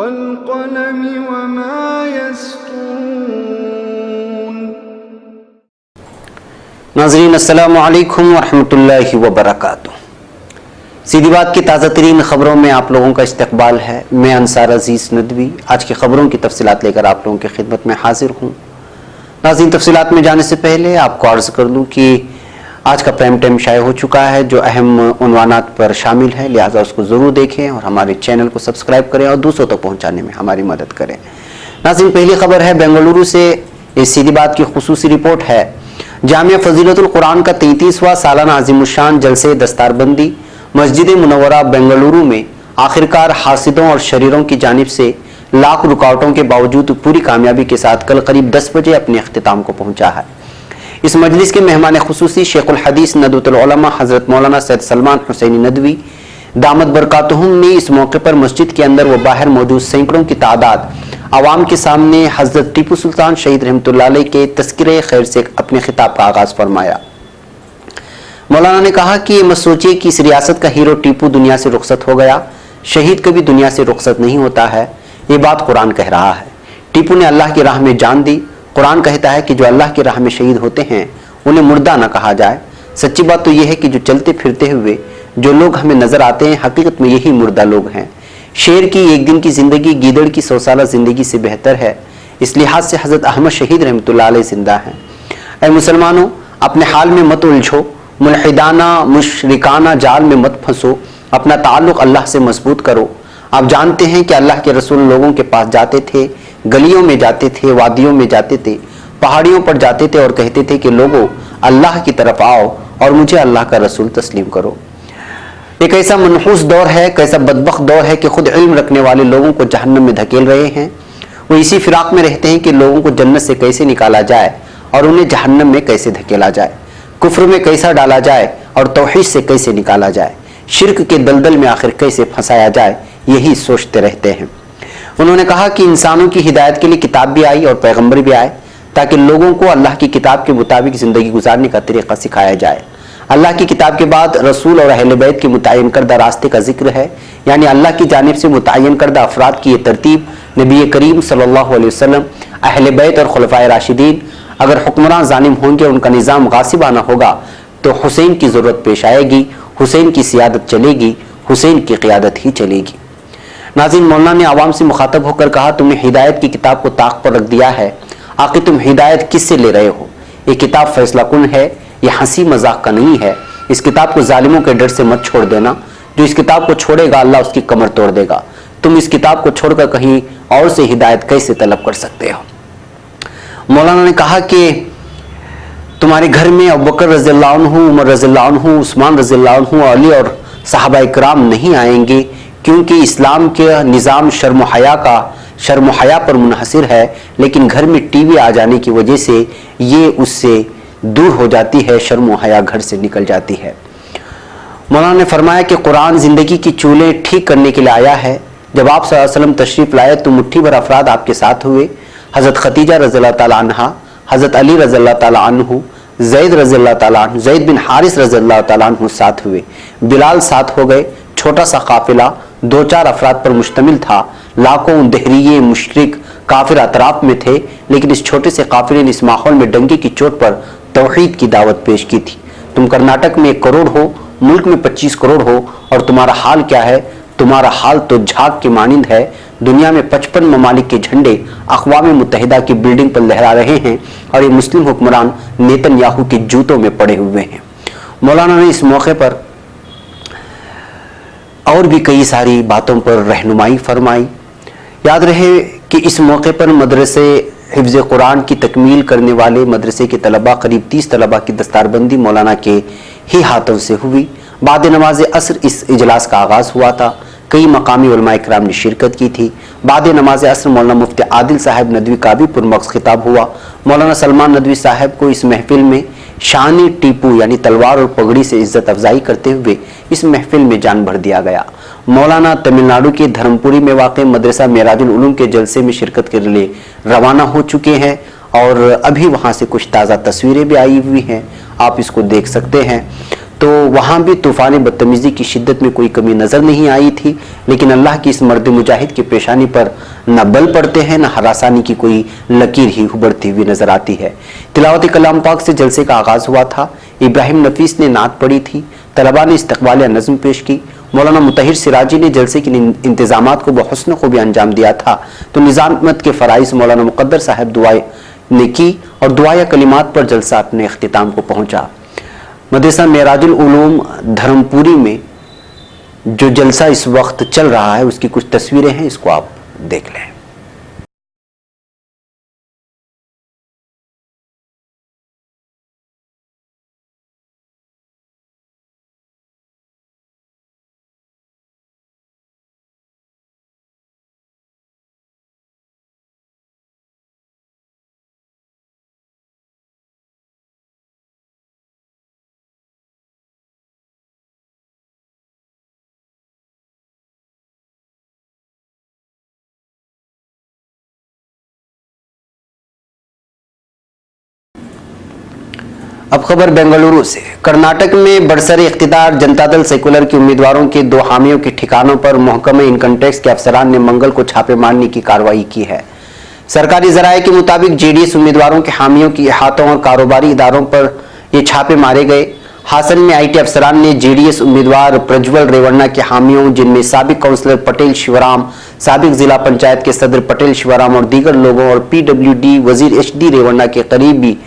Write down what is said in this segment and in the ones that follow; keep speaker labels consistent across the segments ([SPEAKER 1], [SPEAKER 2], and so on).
[SPEAKER 1] वल्क़लमि वमा यस्तूरून।
[SPEAKER 2] नाज़रीन अस्सलामु अलैकुम वरहमतुल्लाहि वबरकातुह। सीधी बात की ताज़ा तरीन खबरों में आप लोगों का इस्तकबाल है। मैं अंसार अजीज़ नदवी आज की खबरों की तफसीलात लेकर आप लोगों की खिदमत में हाजिर हूँ। नाज़रीन, तफसीलात में जाने से पहले आपको अर्ज़ कर दूँ कि आज का प्राइम टाइम शाये हो चुका है जो अहम उन्वानात पर शामिल है, लिहाजा उसको ज़रूर देखें और हमारे चैनल को सब्सक्राइब करें और दूसरों तक पहुँचाने में हमारी मदद करें। नाज़रीन, पहली खबर है बेंगलुरु से। इस सीधी बात की खुसूसी रिपोर्ट है। जामिया फजीलतुल कुरान का 33वां सालाना अज़ीमुश्शान जलसे दस्तारबंदी मस्जिद मुनव्वरा बेंगलुरु में आखिरकार हासिदों और शरीरों की जानिब से लाख रुकावटों के बावजूद पूरी कामयाबी के साथ कल करीब 10 बजे अपने अख्तिताम को पहुंचा है। इस मजलिस के मेहमान खुसूसी शेखुल हदीस नदवतुल उलमा हज़रत मौलाना सैयद सलमान हुसैनी नदवी दामत बरकातुहुम ने इस मौके पर मस्जिद के अंदर व बाहर मौजूद सैकड़ों की तादाद आवाम के सामने हज़रत टीपू सुल्तान शहीद रहमतुल्लाह अलैह के तज़किरे खैर से अपने खिताब का आगाज़ फरमाया। मौलाना ने कहा कि मत सोचिए कि इस रियासत का हीरो टीपू दुनिया से रुखसत हो गया, शहीद कभी दुनिया से रुखसत नहीं होता है। ये बात कुरान कह रहा है। टीपू ने अल्लाह की राह में जान दी। कुरान कहता है कि जो अल्लाह की राह में शहीद होते हैं उन्हें मुर्दा न कहा जाए। सच्ची बात तो यह है कि जो चलते फिरते हुए जो लोग हमें नजर आते हैं हकीकत में यही मुर्दा लोग हैं। शेर की एक दिन की जिंदगी गीदड़ की 100 साला जिंदगी से बेहतर है। इस लिहाज से हजरत अहमद शहीद रहमतुल्लाह अलैह जिंदा हैं। ऐ मुसलमानों, अपने हाल में मत उलझो, मुल्हिदाना मुशरिकाना जाल में मत फंसो, अपना ताल्लुक अल्लाह से मजबूत करो। आप जानते हैं कि अल्लाह के रसूल लोगों के पास जाते थे, गलियों में जाते थे, वादियों में जाते थे, पहाड़ियों पर जाते थे और कहते थे कि लोगों अल्लाह की तरफ आओ और मुझे अल्लाह का रसूल तस्लीम करो। एक ऐसा मनहूस दौर है, कैसा बदबख्त दौर है कि खुद इल्म रखने वाले लोगों को जहन्नम में धकेल रहे हैं। वो इसी फिराक में रहते हैं कि लोगों को जन्नत से कैसे निकाला जाए और उन्हें जहन्नम में कैसे धकेला जाए, कुफ्र में कैसा डाला जाए और तौहीद से कैसे निकाला जाए, शिर्क के दलदल में आखिर कैसे फंसाया जाए, यही सोचते रहते हैं। उन्होंने कहा कि इंसानों की हिदायत के लिए किताब भी आई और पैगंबर भी आए ताकि लोगों को अल्लाह की किताब के मुताबिक ज़िंदगी गुजारने का तरीक़ा सिखाया जाए। अल्लाह की किताब के बाद रसूल और अहले बैत के मुतय्यन करदा रास्ते का जिक्र है, यानी अल्लाह की जानिब से मुतय्यन करदा अफराद की ये तरतीब नबी करीम सल्लल्लाहु अलैहि वसल्लम, अहले बैत और खुलफाए राशिदीन। अगर हुक्मरान जालिम होंगे, उनका निज़ाम गासिबाना होगा तो हुसैन की ज़रूरत पेश आएगी, हुसैन की सियादत चलेगी, हुसैन की क़ियादत ही चलेगी। नाज़रीन, मौलाना ने आवाम से मुखातब होकर कहा, तुमने हिदायत की किताब को ताक पर रख दिया है, आखिर तुम हिदायत किससे ले रहे हो? ये किताब फैसला कुन है, ये हंसी मजाक का नहीं है। इस किताब को जालिमों के डर से मत छोड़ देना। जो इस किताब को छोड़ेगा अल्लाह उसकी कमर तोड़ देगा। तुम इस किताब को छोड़कर कहीं और से हिदायत कैसे तलब कर सकते हो? मौलाना ने कहा कि तुम्हारे घर में अबू बकर रज़ियल्लाहु अन्हु, उमर रज़ियल्लाहु अन्हु, उस्मान रज़ियल्लाहु अन्हु, अली और सहाबा इकराम नहीं आएंगे, क्योंकि इस्लाम के निज़ाम शर्म हया पर मुनहसिर है। लेकिन घर में टीवी आ जाने की वजह से ये उससे दूर हो जाती है, शर्म हया घर से निकल जाती है। मौलाना ने फरमाया कि कुरान ज़िंदगी की चूलें ठीक करने के लिए आया है। जब आप सल्लल्लाहु अलैहि वसल्लम तशरीफ़ लाए तो मुट्ठी भर अफराद आपके साथ हुए। हज़रत खतीजा रज़ियल्लाहु ताला अन्हा, हज़रत अली रज़ियल्लाहु ताला अन्हु, ज़ैद रज़ियल्लाहु ताला अन्हु, ज़ैद बिन हारिस रज़ियल्लाहु ताला अन्हु साथ हुए, बिलाल साथ हो गए। छोटा सा काफिला 2-4 अफराद पर मुश्तमिल था। लाखों दहरिये मुशरिक काफिर अतराफ में थे, लेकिन इस छोटे से काफिले ने इस माहौल में डंके की चोट पर तौहीद की दावत पेश की थी। तुम कर्नाटक में 1 करोड़ हो, मुल्क में 25 करोड़ हो और तुम्हारा हाल क्या है? तुम्हारा हाल तो झाग के मानिंद है। दुनिया में 55 ममालिक के झंडे अक़वाम मुत्तहिदा की बिल्डिंग पर लहरा रहे हैं और ये मुस्लिम हुक्मरान नेतन्याहू के जूतों में पड़े हुए हैं। मौलाना ने इस मौके पर और भी कई सारी बातों पर रहनुमाई फरमाई। याद रहे कि इस मौके पर मदरसे हिफ्ज़ कुरान की तकमील करने वाले मदरसे के तलबा करीब 30 तलबा की दस्तारबंदी मौलाना के ही हाथों से हुई। बाद नमाज असर इस इजलास का आगाज़ हुआ था। कई मकामी उलमा इकराम ने शिरकत की थी। बाद नमाज असर मौलाना मुफ्ती आदिल साहब नदवी का भी पुरमक्स खिताब हुआ। मौलाना सलमान नदवी साहब को इस महफिल में शानी टीपू यानी तलवार और पगड़ी से इज्जत अफजाई करते हुए इस महफिल में जान भर दिया गया। मौलाना तमिलनाडु के धर्मपुरी में वाक़ मदरसा मेराजुल उलूम के जलसे में शिरकत के लिए रवाना हो चुके हैं और अभी वहाँ से कुछ ताज़ा तस्वीरें भी आई हुई हैं, आप इसको देख सकते हैं। तो वहाँ भी तूफ़ान बदतमीज़ी की शिद्दत में कोई कमी नज़र नहीं आई थी, लेकिन अल्लाह की इस मर्द मुजाहिद की पेशानी पर न बल पड़ते हैं, न हरासानी की कोई लकीर ही उभरती हुई नज़र आती है। तिलावत कलाम पाक से जलसे का आगाज़ हुआ था। इब्राहिम नफीस ने नात पढ़ी थी, तलबा ने इस्तकबाल नज़म पेश की, मौलाना मुतहिर सिराजी ने जलसे के इंतजामात को बहस्न खूबी अंजाम दिया था, तो निज़ामत के फ़राइज़ मौलाना मुक़द्दर साहब दुआएं ने की और दुआ कलिमात पर जलसा अपने अख्तिताम को पहुंचा। मदरसा मेराजुल उलूम धर्मपुरी में जो जलसा इस वक्त चल रहा है उसकी कुछ तस्वीरें हैं, इसको आप देख लें। अब खबर बेंगलुरु से। कर्नाटक में बरसर इख्तिदार जनता दल सेकुलर के उम्मीदवारों के 2 हामियों के ठिकानों पर महकमे इनकम टैक्स के अफसरान ने मंगल को छापे मारने की कार्रवाई की है। सरकारी जराये के मुताबिक जेडीएस उम्मीदवारों के हामियों की अहातों और कारोबारी इदारों पर ये छापे मारे गए। हासन में आईटी अफसरान ने जेडीएस उम्मीदवार प्रज्वल रेवन्ना के हामियों, जिनमें साबिक काउंसलर पटेल शिवराम, साबिक जिला पंचायत के सदर पटेल शिवराम और दीगर लोगों और पीडब्ल्यूडी वजीर एचडी रेवन्ना के करीबी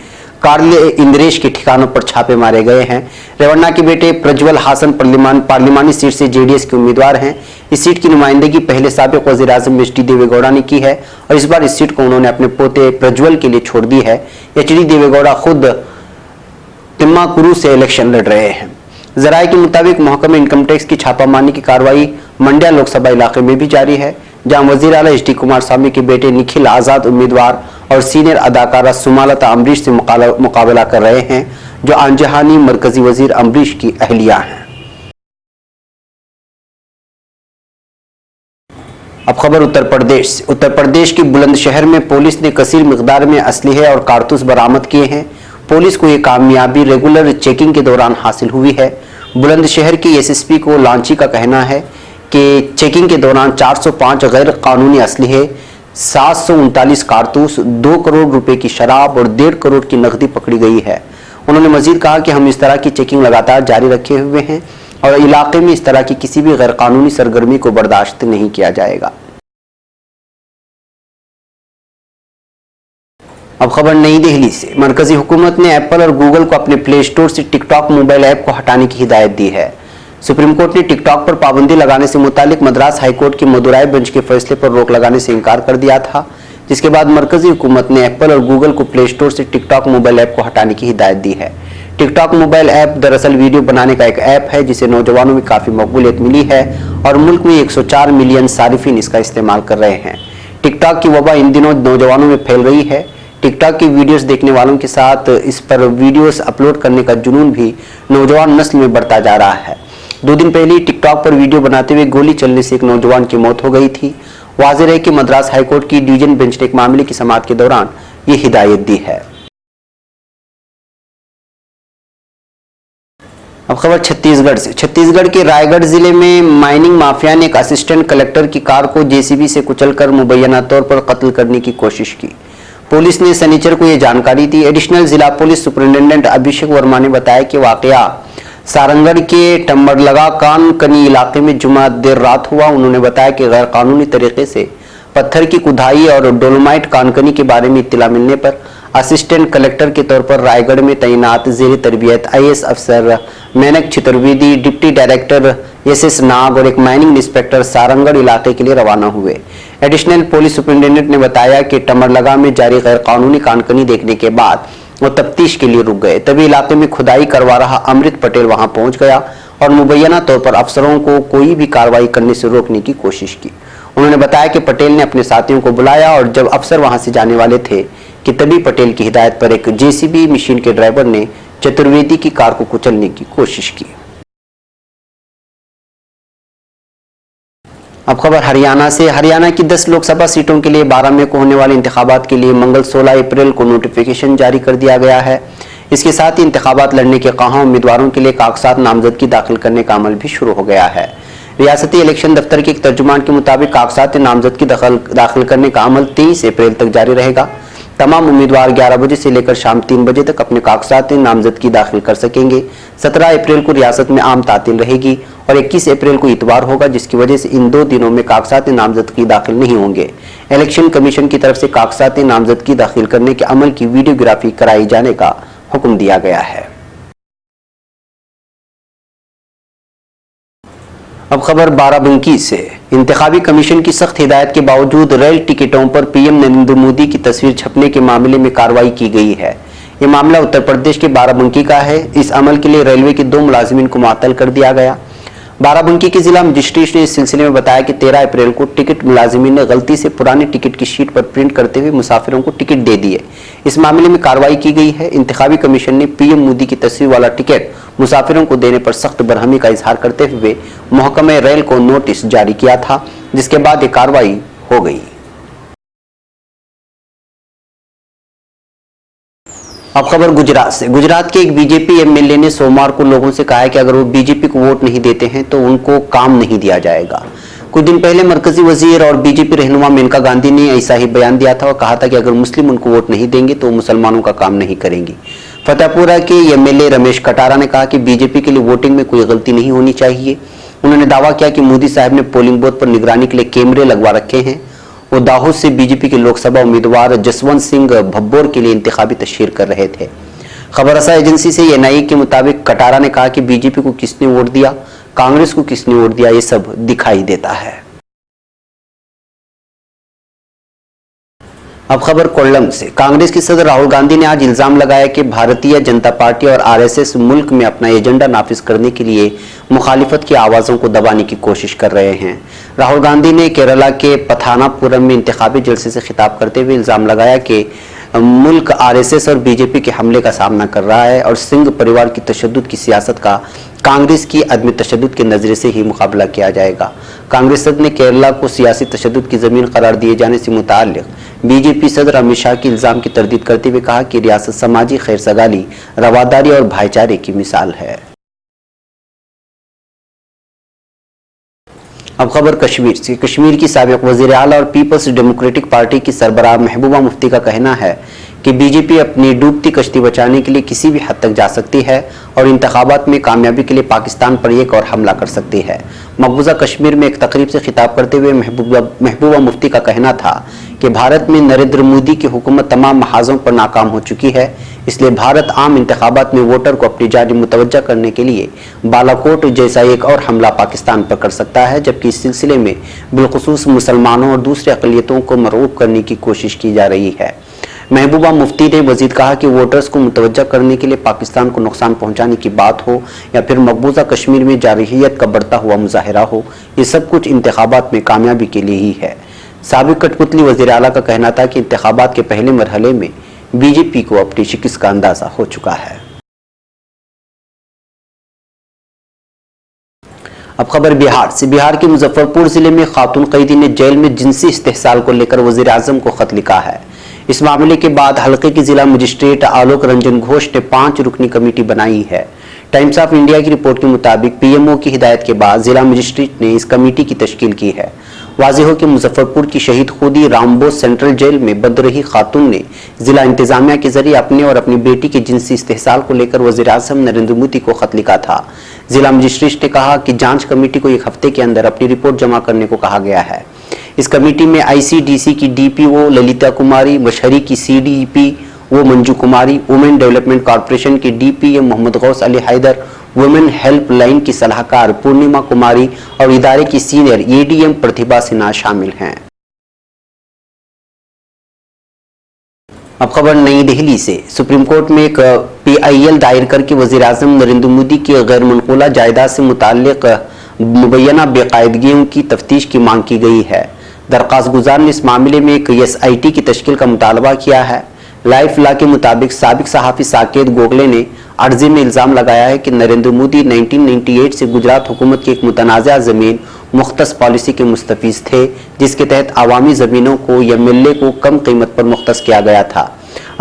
[SPEAKER 2] कार्ले इंद्रेश के ठिकानों पर छापे मारे गए हैं। रेवन्ना के बेटे प्रज्वल हासन पार्लिमानी सीट से जेडीएस के उम्मीदवार हैं। इस सीट की नुमाइंदगी पहले साबिक वज़ीर आज़म एचडी देवेगौड़ा ने की है और इस बार इस सीट को उन्होंने अपने पोते प्रज्वल के लिए छोड़ दी है। एचडी देवेगौड़ा खुद तिम्माकुरु से इलेक्शन लड़ रहे हैं। जराये के मुताबिक महकमे इनकम टैक्स की छापामारी की कार्रवाई मंड्या लोकसभा इलाके में भी जारी है, जहां वजीर आला एच डी कुमार स्वामी के बेटे निखिल आजाद उम्मीदवार और सीनियर अदाकारा सुमालता अम्बरीश से मुकाबला कर रहे हैं, जो आंजहानी मरकजी वजीर अम्बरीश की अहलिया हैं। अब खबर उत्तर प्रदेश से। उत्तर प्रदेश के बुलंदशहर में पुलिस ने कसीर मिकदार में असलहे और कारतूस बरामद किए हैं। पुलिस को यह कामयाबी रेगुलर चेकिंग के दौरान हासिल हुई है। बुलंदशहर के एसएसपी को लांची का कहना है कि चेकिंग के दौरान 405 गैर कानूनी असलहे, 739 कारतूस, 2 करोड़ रुपए की शराब और 1.5 करोड़ की नकदी पकड़ी गई है। उन्होंने मजीद कहा कि हम इस तरह की चेकिंग लगातार जारी रखे हुए हैं और इलाके में इस तरह की किसी भी गैर कानूनी सरगर्मी को बर्दाश्त नहीं किया जाएगा। अब खबर नई दिल्ली से। मरकजी हुकूमत ने एप्पल और गूगल को अपने प्ले स्टोर से टिकटॉक मोबाइल ऐप को हटाने की हिदायत दी है। सुप्रीम कोर्ट ने टिकटॉक पर पाबंदी लगाने से मुतालिक मद्रास हाईकोर्ट के मदुराई बेंच के फैसले पर रोक लगाने से इनकार कर दिया था, जिसके बाद मरकजी हुकूमत ने एप्पल और गूगल को प्ले स्टोर से टिकटॉक मोबाइल ऐप को हटाने की हिदायत दी है। टिकटॉक मोबाइल ऐप दरअसल वीडियो बनाने का एक ऐप है जिसे नौजवानों में काफ़ी मकबूलियत मिली है और मुल्क में 104 मिलियन सारिफिन इसका इस्तेमाल कर रहे हैं। टिकटॉक की वबा इन दिनों नौजवानों में फैल रही है। टिकटॉक की वीडियोस देखने वालों के साथ इस पर वीडियोस अपलोड करने का जुनून भी नौजवान नस्ल में बढ़ता जा रहा है। 2 दिन पहले टिकटॉक पर वीडियो बनाते हुए गोली चलने से एक नौजवान की मौत हो गई थी। वाज़ेह है कि मद्रास हाईकोर्ट की डिवीजन बेंच ने एक मामले की समाअत के दौरान ये हिदायत दी है। अब खबर छत्तीसगढ़ से। छत्तीसगढ़ के रायगढ़ जिले में माइनिंग माफिया ने एक असिस्टेंट कलेक्टर की कार को जेसीबी से कुचलकर मुबैना तौर पर कत्ल करने की कोशिश की। पुलिस ने शनिचर को यह जानकारी दी। एडिशनल जिला पुलिस सुपरिटेंडेंट अभिषेक वर्मा ने बताया कि वाकया सारंगढ़ के टम्बरलगा कानकनी इलाके में जुमा देर रात हुआ। उन्होंने बताया कि गैर कानूनी तरीके से पत्थर की खुदाई और डोलोमाइट कानकनी के बारे में इत्तला मिलने पर असिस्टेंट कलेक्टर के तौर पर रायगढ़ में तैनात जेर तरबियत आईएएस अफसर Menak Chaturvedi, deputy director SS नाग और एक माइनिंग इंस्पेक्टर सारंगढ़ इलाके के लिए रवाना हुए। एडिशनल पुलिस सुपरिटेंडेंट ने बताया कि टम्बरलगा में जारी गैर कानूनी कानकनी देखने के बाद वो तफ्तीश के लिए रुक गए। तभी इलाके में खुदाई करवा रहा अमृत पटेल वहां पहुंच गया और मुबैना तौर पर अफसरों को कोई भी कार्रवाई करने से रोकने की कोशिश की। उन्होंने बताया कि पटेल ने अपने साथियों को बुलाया और जब अफसर वहां से जाने वाले थे कि तभी पटेल की हिदायत पर एक जेसीबी मशीन के ड्राइवर ने चतुर्वेदी की कार को कुचलने की कोशिश की। अब खबर हरियाणा से। हरियाणा की 10 लोकसभा सीटों के लिए 12 मई को होने वाले इंतखाबात के लिए मंगल 16 अप्रैल को नोटिफिकेशन जारी कर दिया गया है। इसके साथ ही इंतखाबात लड़ने के ख्वाह उम्मीदवारों के लिए कागजात नामजदगी दाखिल करने का अमल भी शुरू हो गया है। रियासती इलेक्शन दफ्तर के एक तर्जुमान के मुताबिक कागजात नामजदगी दाखिल करने का अमल 23 अप्रैल तक जारी रहेगा। तमाम उम्मीदवार 11 बजे से लेकर शाम 3 बजे तक अपने कागजात नामजदगी दाखिल कर सकेंगे। 17 अप्रैल को रियासत में आम तातील रहेगी और 21 अप्रैल को इतवार होगा, जिसकी वजह से इन 2 दिनों में कागजात नामजदगी दाखिल नहीं होंगे। इलेक्शन कमीशन की तरफ से कागजात नामजदगी दाखिल करने के अमल की वीडियोग्राफी कराई जाने का हुक्म दिया गया है। अब खबर बाराबंकी से। इंतखाबी कमीशन की सख्त हिदायत के बावजूद रेल टिकटों पर पीएम नरेंद्र मोदी की तस्वीर छपने के मामले में कार्रवाई की गई है। ये मामला उत्तर प्रदेश के बाराबंकी का है। इस अमल के लिए रेलवे के 2 मुलाजिमीन को मुअत्तल कर दिया गया। बाराबंकी के जिला मजिस्ट्रेट ने इस सिलसिले में बताया कि 13 अप्रैल को टिकट मुलाजिमीन ने गलती से पुराने टिकट की शीट पर प्रिंट करते हुए मुसाफिरों को टिकट दे दिए। इस मामले में कार्रवाई की गई है। इंतखाबी कमीशन ने पीएम मोदी की तस्वीर वाला टिकट मुसाफिरों को देने पर सख्त बरहमी का इजहार करते हुए महकमे रेल को नोटिस जारी किया था, जिसके बाद ये कार्रवाई हो गई। अब खबर गुजरात से। गुजरात के एक बीजेपी एमएलए ने सोमवार को लोगों से कहा है कि अगर वो बीजेपी को वोट नहीं देते हैं तो उनको काम नहीं दिया जाएगा। कुछ दिन पहले मरकजी वजीर और बीजेपी रहनुमा मेनका गांधी ने ऐसा ही बयान दिया था और कहा था कि अगर मुस्लिम उनको वोट नहीं देंगे तो मुसलमानों का काम नहीं करेंगी। फतेहपुरा के एमएलए रमेश कटारा ने कहा कि बीजेपी के लिए वोटिंग में कोई गलती नहीं होनी चाहिए। उन्होंने दावा किया कि मोदी साहब ने पोलिंग बूथ पर निगरानी के लिए कैमरे लगवा रखे हैं। वो दाहोद से बीजेपी के लोकसभा उम्मीदवार जसवंत सिंह भब्बोर के लिए इंतखाबी तशहीर कर रहे थे। खबर रसा एजेंसी से एनआईए के मुताबिक कटारा ने कहा कि बीजेपी को किसने वोट दिया, कांग्रेस को किसने वोट दिया, ये सब दिखाई देता है। अब खबर कोल्लम से। कांग्रेस के सदर राहुल गांधी ने आज इल्जाम लगाया कि भारतीय जनता पार्टी और आरएसएस मुल्क में अपना एजेंडा नाफिज करने के लिए मुखालिफत की आवाजों को दबाने की कोशिश कर रहे हैं। राहुल गांधी ने केरला के पथानापुरम में इंतखाबी जलसे से खिताब करते हुए इल्जाम लगाया कि मुल्क आरएसएस और बीजेपी के हमले का सामना कर रहा है और सिंह परिवार की तशद्दुद की सियासत का कांग्रेस की अदम तशद्दुद के नजरिए से ही मुकाबला किया जाएगा। कांग्रेस सदर ने केरला को सियासी तशद्दुद की जमीन करार दिए जाने से मुताल्लिक बीजेपी सदर अमित शाह के इल्जाम की तरदीद करते हुए कहा कि रियासत समाजी खैरसगाली, रवादारी और भाईचारे की मिसाल है। अब खबर कश्मीर से। कश्मीर की साबिक वज़ीर आला और पीपल्स डेमोक्रेटिक पार्टी की सरबराह महबूबा मुफ्ती का कहना है कि बीजेपी अपनी डूबती कश्ती बचाने के लिए किसी भी हद तक जा सकती है और इंतखाबात में कामयाबी के लिए पाकिस्तान पर एक और हमला कर सकती है। मकबूजा कश्मीर में एक तकरीब से खिताब करते हुए महबूबा मुफ्ती का कहना था कि भारत में नरेंद्र मोदी की हुकूमत तमाम महाजों पर नाकाम हो चुकी है, इसलिए भारत आम इंतखाबात में वोटर को अपनी जानिब मुतवज्जा करने के लिए बालाकोट जैसा एक और हमला पाकिस्तान पर कर सकता है, जबकि इस सिलसिले में बिलखुसूस मुसलमानों और दूसरी अक़लियतों को मरऊब करने की कोशिश की जा रही है। महबूबा मुफ्ती ने मजीद कहा कि वोटर्स को मुतवज्जा करने के लिए पाकिस्तान को नुकसान पहुंचाने की बात हो या फिर मकबूजा कश्मीर में जारहियत का बढ़ता हुआ मुजाहिरा हो, ये सब कुछ इंतखाबात में कामयाबी के लिए ही है। साबिक कठपुतली वज़ीर आला का कहना था कि इंतखाबात के पहले मरहले में बीजेपी को अपनी शिकस्त का अंदाजा हो चुका है। अब खबर बिहार से। बिहार के मुजफ्फरपुर जिले में खातून कैदी ने जेल में जिनसी इस्तेहसाल को लेकर वज़ीर आज़म को खत लिखा है। इस मामले के बाद हल्के के जिला मजिस्ट्रेट आलोक रंजन घोष ने 5 रुकनी कमेटी बनाई है। टाइम्स ऑफ इंडिया की रिपोर्ट के मुताबिक पीएमओ की हिदायत के बाद जिला मजिस्ट्रेट ने इस कमेटी की तश्कील की है। वाज़ेह हो कि मुजफ्फरपुर की शहीद खुदी रामबोस सेंट्रल जेल में बंद रही खातून ने जिला इंतजामिया के जरिए अपने और अपनी बेटी के जिनसी इस्तेहसाल को लेकर वज़ीर आज़म नरेंद्र मोदी को खत लिखा था। जिला मजिस्ट्रेट ने कहा कि जांच कमेटी को 1 हफ्ते के अंदर अपनी रिपोर्ट जमा करने को कहा गया है। इस कमेटी में आईसीडीसी की डीपीओ ललिता कुमारी, मशहरी की CDPO Manju Kumari, women development corporation के DPM Mohammad Ghaus Ali Haider, women helpline की सलाहकार पूर्णिमा कुमारी और इदारे की सीनियर एडीएम प्रतिभा सिन्हा शामिल हैं। अब खबर नई दिल्ली से। सुप्रीम कोर्ट में एक पीआईएल दायर करके वज़ीर आज़म नरेंद्र मोदी की गैर मनकूला जायदाद से मुताल्लिक मुबैना बेकायदगियों की तफ्तीश की मांग की गई है। दरख्वास्त गुजार ने इस मामले में एक एसआईटी की तश्कील का मुतालबा किया है। लाइफ लॉ के मुताबिक साबिक सहाफ़ी साकेत गोखले ने अर्जी में इल्ज़ाम लगाया है कि नरेंद्र मोदी 1998 से गुजरात हुकूमत की एक मुतनाज़ा ज़मीन मुख्तस पॉलिसी के मुस्तफीज़ थे, जिसके तहत अवामी ज़मीनों को एमएलए को कम कीमत पर मुख्तस किया गया था।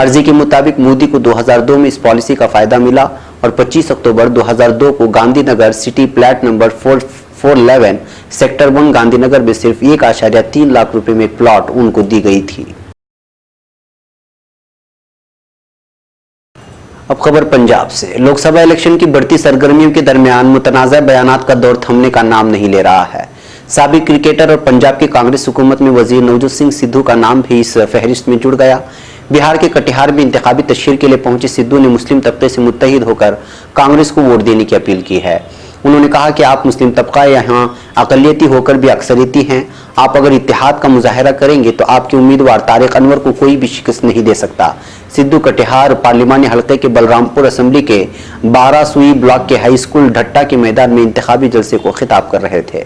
[SPEAKER 2] अर्जी के मुताबिक मोदी को 2002 में इस पॉलिसी का फायदा मिला और 25 अक्टूबर 2002 को Gandhinagar city plot number 411 sector 1 Gandhinagar में सिर्फ 1.3 लाख रुपए में प्लॉट उनको दी गई थी। अब खबर पंजाब से। लोकसभा इलेक्शन की बढ़ती सरगर्मियों के दरमियान मुतनाज़ा बयानात का दौर थमने का नाम नहीं ले रहा है। साबिक क्रिकेटर और पंजाब की कांग्रेस हुकूमत में वजीर नवजोत सिंह सिद्धू का नाम भी इस फहरिस्त में जुड़ गया। बिहार के कटिहार में इंतखाबी तशहीर के लिए पहुंचे सिद्धू ने मुस्लिम तबके से मुत्तहिद होकर कांग्रेस को वोट देने की अपील की है। उन्होंने कहा कि आप मुस्लिम तबका यहाँ अकलियती होकर भी अक्सरियती हैं। आप अगर इत्तेहाद का मुजाहरा करेंगे तो आपके उम्मीदवार तारिक अनवर को कोई भी शिकस्त नहीं दे सकता। सिद्धू कटिहार पार्लिमानी हलके के बलरामपुर असेंबली के 12 सुई ब्लॉक के हाई स्कूल ढट्टा के मैदान में इंतखाबी जलसे को खिताब कर रहे थे।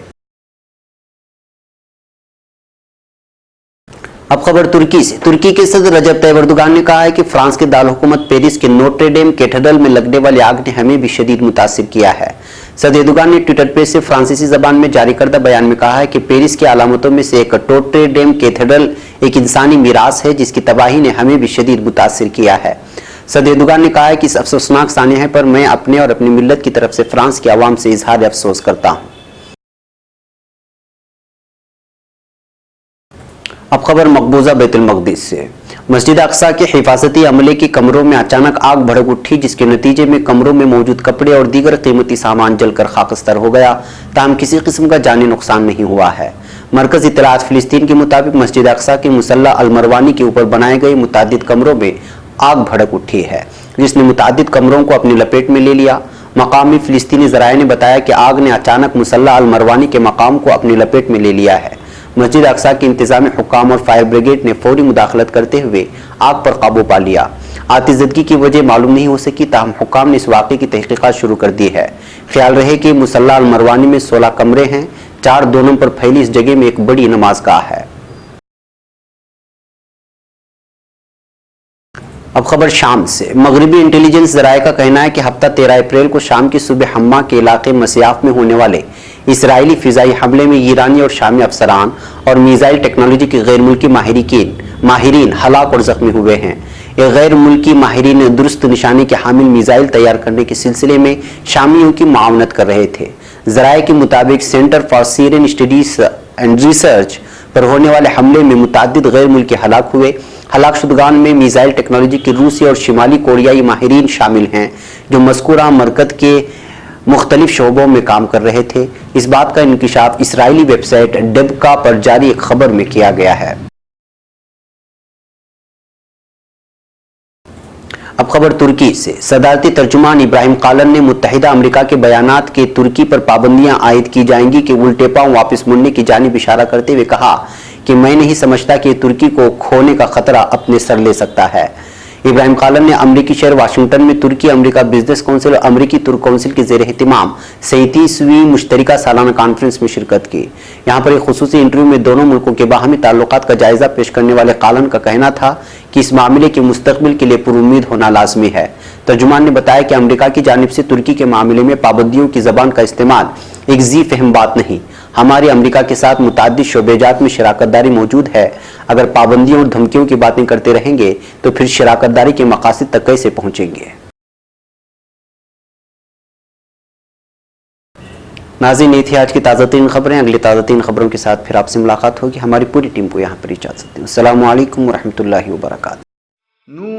[SPEAKER 2] अब खबर तुर्की से। तुर्की के सदर रजब तैयब एर्दोगान ने कहा है कि फ्रांस के दारुल हुकूमत पेरिस के नोट्रे डेम कैथेड्रल में लगने वाली आग ने हमें भी शदीद मुतासिर किया है। सदर एर्दोगान ने ट्विटर पेज से फ्रांसीसी जबान में जारी करदा बयान में कहा है कि पेरिस की अलामतों में से एक नोट्रे डेम कैथेड्रल एक इंसानी मीरास है जिसकी तबाही ने हमें भी शदीद मुतासिर किया है। सदर एर्दोगान ने कहा है कि इस अफसोसनाक सानिया पर मैं अपने और अपनी मिल्लत की तरफ से फ्रांस की आवाम से इजहार अफसोस करता हूँ। अब खबर मकबूजा बैतुल मक़दिस से। मस्जिद अक्सा के हिफाजती अमले के कमरों में अचानक आग भड़क उठी जिसके नतीजे में कमरों में मौजूद कपड़े और दीगर कीमती सामान जलकर खाकस्तर हो गया। ताहम किसी किस्म का जानी नुकसान नहीं हुआ है। मरकज इत्तलात फिलिस्तीन के मुताबिक मस्जिद अक्सा के मुसल्ला अल मरवानी के ऊपर बनाए गए मुतादिद कमरों में आग भड़क उठी है जिसने मुतादिद कमरों को अपनी लपेट में ले लिया। मकामी फिलिस्तीनी ज़राए ने बताया कि आग ने अचानक मुसल्ला अल मरवानी के मकाम को अपनी लपेट में ले लिया है। मस्जिद अक्सा के इंतजामी हुक्काम और फायर ब्रिगेड ने फौरी मुदाखलत करते हुए आग पर काबू पा लिया। आतिशज़दगी की वजह मालूम नहीं हो सकी, ताहम हुक्काम ने इस वाक़े की तहकीकात शुरू कर दी है। ख्याल रहे कि मुसल्ला अल मरवानी में 16 कमरे हैं। 4 दोनों पर फैली इस जगह में एक बड़ी नमाजगाह है। अब खबर शाम से। मगरबी इंटेलिजेंस ज़राए का कहना है कि हफ्ता 13 अप्रैल को शाम की सुबह हम्मा के इलाके मसियाफ में होने वाले इसराइली फिजाई हमले में ईरानी और शामी अफसरान और मिसाइल टेक्नोलॉजी के गैर मुल्की माहिरीन हलाक और जख्मी हुए हैं। ये गैर मुल्की माहिरीन दुरुस्त निशाने के हामिल मिसाइल तैयार करने के सिलसिले में शामियों की मावनत कर रहे थे। ज़राए के मुताबिक centre for Syrian studies and research पर होने वाले हमले में मुतादिद गैर मुल्की हलाक हुए। हलाक शुदगान में मिसाइल टेक्नोलॉजी के रूसी और शिमाली कोरियाई माहिरीन शामिल हैं जो मज़कूरा मरकज़ के मुख्तलिफ शोबों में काम कर रहे थे। इस बात का इंकिशाफ इसराइली वेबसाइट डेबका पर जारी एक खबर में किया गया है। अब खबर तुर्की से। सदारती तर्जुमान इब्राहिम कालन ने मुत्तहिदा अमेरिका के बयानात के तुर्की पर पाबंदियां आयद की जाएंगी कि उल्टे पांव वापस मुड़ने की जानिब इशारा करते हुए कहा कि मैं नहीं समझता कि तुर्की को खोने का खतरा अपने सर ले सकता है। इब्राहिम कालन ने अमरीकी शहर वाशिंगटन में तुर्की अमेरिका बिजनेस काउंसिल और अमरीकी तुर्क काउंसिल के ज़ेर एहतिमाम 37वीं मुश्तरका सालाना कॉन्फ्रेंस में शिरकत की। यहाँ पर एक खुसूसी इंटरव्यू में दोनों मुल्कों के बाहमी ताल्लुकात का जायजा पेश करने वाले कालन का कहना था कि इस मामले के मुस्तकबिल के लिए पुरुम्मीद होना लाजमी है। तर्जुमान ने बताया कि अमेरिका की जानिब से तुर्की के मामले में पाबंदियों की जबान का इस्तेमाल एक जी फहम बात नहीं। हमारी अमेरिका के साथ मुताद्दिद शोबेजात में शराकतदारी मौजूद है। अगर पाबंदियों और धमकियों की बातें करते रहेंगे तो फिर शराकतदारी के मकासद तक कैसे पहुंचेंगे। नाज़रीन, ये थी आज की ताज़ा तीन खबरें। अगली ताज़ा तीन खबरों के साथ फिर आपसे मुलाकात होगी। हमारी पूरी टीम को यहाँ पर इजाज़त दें। अस्सलामु अलैकुम व रहमतुल्लाहि व बरकातहू।